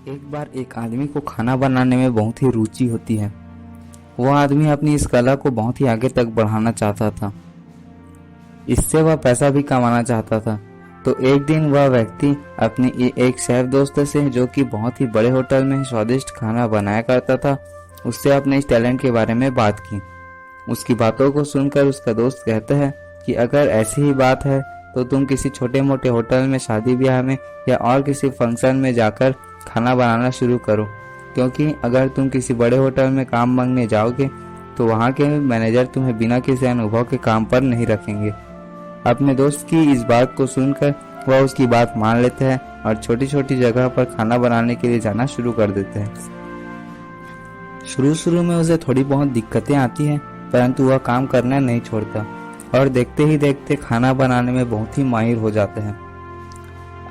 एक बार एक आदमी को खाना बनाने में बहुत ही रुचि होती है। वह आदमी अपनी इस कला को बहुत ही आगे तक बढ़ाना चाहता था। इससे वह पैसा भी कमाना चाहता था। तो एक दिन वह व्यक्ति अपने एक शेफ दोस्त से, जो कि बहुत ही बड़े होटल में स्वादिष्ट खाना बनाया करता था, उससे अपने इस टैलेंट के बारे में बात की। उसकी बातों को सुनकर उसका दोस्त कहता है कि अगर ऐसी ही बात है तो तुम किसी छोटे मोटे होटल में, शादी ब्याह में या और किसी फंक्शन में जाकर खाना बनाना शुरू करो, क्योंकि अगर तुम किसी बड़े होटल में काम मांगने जाओगे तो वहाँ के मैनेजर तुम्हें बिना किसी अनुभव के काम पर नहीं रखेंगे। अपने दोस्त की इस बात को सुनकर वह उसकी बात मान लेते हैं और छोटी छोटी जगह पर खाना बनाने के लिए जाना शुरू कर देते हैं। शुरू में उसे थोड़ी बहुत दिक्कतें आती हैं, परंतु वह काम करना नहीं छोड़ता और देखते ही देखते खाना बनाने में बहुत ही माहिर हो जाते हैं।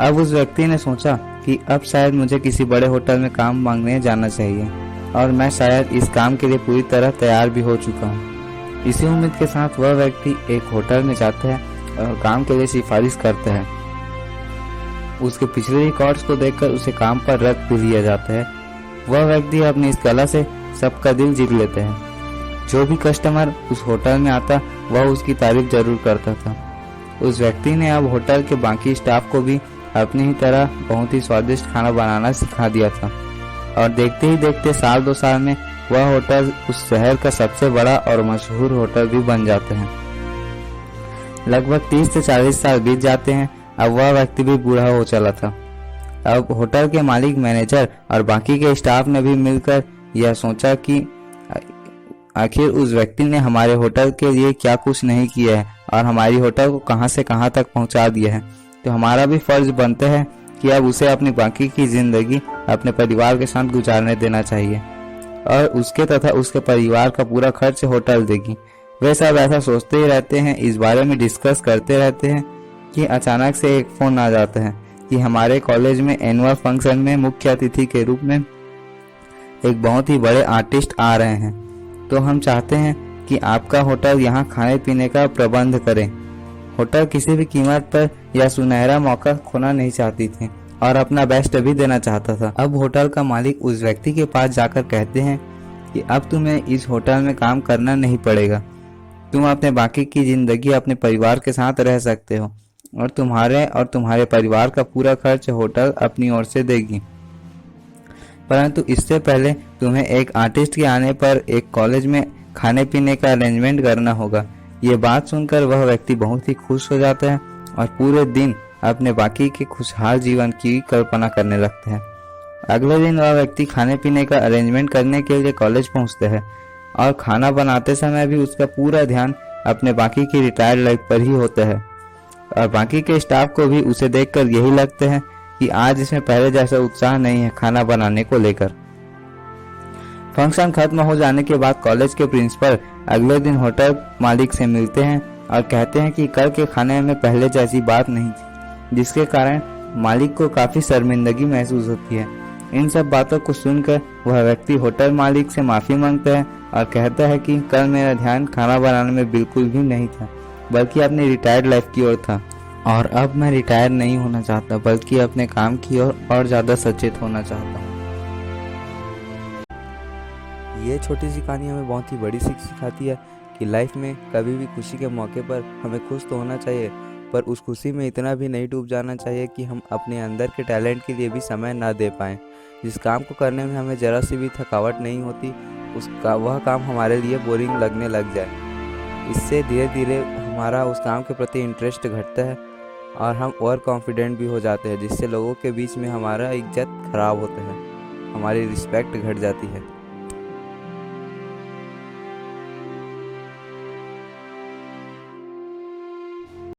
अब उस व्यक्ति ने सोचा कि अब शायद मुझे किसी बड़े होटल में काम मांगने जाना चाहिए और मैं शायद इस काम के लिए पूरी तरह तैयार भी हो चुका हूँ। इसी उम्मीद के साथ वह व्यक्ति एक होटल में जाता है और काम के लिए सिफारिश करता है। उसके पिछले रिकॉर्ड्स को देखकर उसे काम पर रख भी लिया जाता है। वह व्यक्ति अपनी इस कला से सबका दिल जीत लेते हैं। जो भी कस्टमर उस होटल में आता वह उसकी तारीफ जरूर करता था। उस व्यक्ति ने अब होटल के बाकी स्टाफ को भी अपनी ही तरह बहुत ही स्वादिष्ट खाना बनाना सिखा दिया था और देखते ही देखते साल 2 साल में वह होटल उस शहर का सबसे बड़ा और मशहूर होटल भी बन जाते हैं। लगभग 30 से 40 साल बीत जाते हैं। अब वह व्यक्ति भी बूढ़ा हो चला था। अब होटल के मालिक, मैनेजर और बाकी के स्टाफ ने भी मिलकर यह सोचा कि आखिर उस व्यक्ति ने हमारे होटल के लिए क्या कुछ नहीं किया है और हमारी होटल को कहां से कहां तक पहुंचा दिया है। तो हमारा भी फर्ज बनता है कि अब उसे अपनी बाकी की जिंदगी अपने परिवार के साथ गुजारने देना चाहिए और उसके तथा उसके परिवार का पूरा खर्च होटल देगी। वे सब ऐसा सोचते ही रहते हैं, इस बारे में डिस्कस करते रहते हैं कि अचानक से एक फोन आ जाता है कि हमारे कॉलेज में एनुअल फंक्शन में मुख्य अतिथि के रूप में एक बहुत ही बड़े आर्टिस्ट आ रहे हैं। तो हम चाहते हैं कि आपका होटल यहाँ खाने पीने का प्रबंध करे। होटल किसी भी कीमत पर यह सुनहरा मौका खोना नहीं चाहती थी और अपना बेस्ट भी देना चाहता था। अब होटल का मालिक उस व्यक्ति के पास जाकर कहते हैं कि अब तुम्हें इस होटल में काम करना नहीं पड़ेगा। तुम अपने बाकी की जिंदगी अपने परिवार के साथ रह सकते हो और तुम्हारे परिवार का पूरा खर्च होटल अपनी ओर से देगी। परंतु इससे पहले तुम्हें एक आर्टिस्ट के आने पर एक कॉलेज में खाने पीने का अरेंजमेंट करना होगा। ये बात सुनकर वह व्यक्ति बहुत ही खुश हो जाता है और पूरे दिन अपने बाकी के खुशहाल जीवन की कल्पना करने लगते हैं। अगले दिन वह व्यक्ति खाने पीने का अरेंजमेंट करने के लिए कॉलेज पहुंचता है और खाना बनाते समय भी उसका पूरा ध्यान अपने बाकी की रिटायर्ड लाइफ पर ही होता है और बाकी के स्टाफ को भी उसे देखकर यही लगता है कि आज इसमें पहले जैसा उत्साह नहीं है खाना बनाने को लेकर। फंक्शन खत्म हो जाने के बाद कॉलेज के प्रिंसिपल अगले दिन होटल मालिक से मिलते हैं और कहते हैं कि कल के खाने में पहले जैसी बात नहीं थी, जिसके कारण मालिक को काफी शर्मिंदगी महसूस होती है। इन सब बातों को सुनकर वह व्यक्ति होटल मालिक से माफी मांगता है और कहता है कि कल मेरा ध्यान खाना बनाने में बिल्कुल भी नहीं था, बल्कि अपनी रिटायर्ड लाइफ की ओर था और अब मैं रिटायर नहीं होना चाहता, बल्कि अपने काम की ओर और ज्यादा सचेत होना चाहता हूँ। ये छोटी सी कहानी हमें बहुत ही बड़ी सीख सिखाती है कि लाइफ में कभी भी खुशी के मौके पर हमें खुश तो होना चाहिए, पर उस खुशी में इतना भी नहीं डूब जाना चाहिए कि हम अपने अंदर के टैलेंट के लिए भी समय ना दे पाएँ। जिस काम को करने में हमें ज़रा सी भी थकावट नहीं होती, वह काम हमारे लिए बोरिंग लगने लग जाए। इससे धीरे धीरे हमारा उस काम के प्रति इंटरेस्ट घटता है और हम ओवर कॉन्फिडेंट भी हो जाते हैं, जिससे लोगों के बीच में हमारा इज्जत खराब होता है, हमारी रिस्पेक्ट घट जाती है।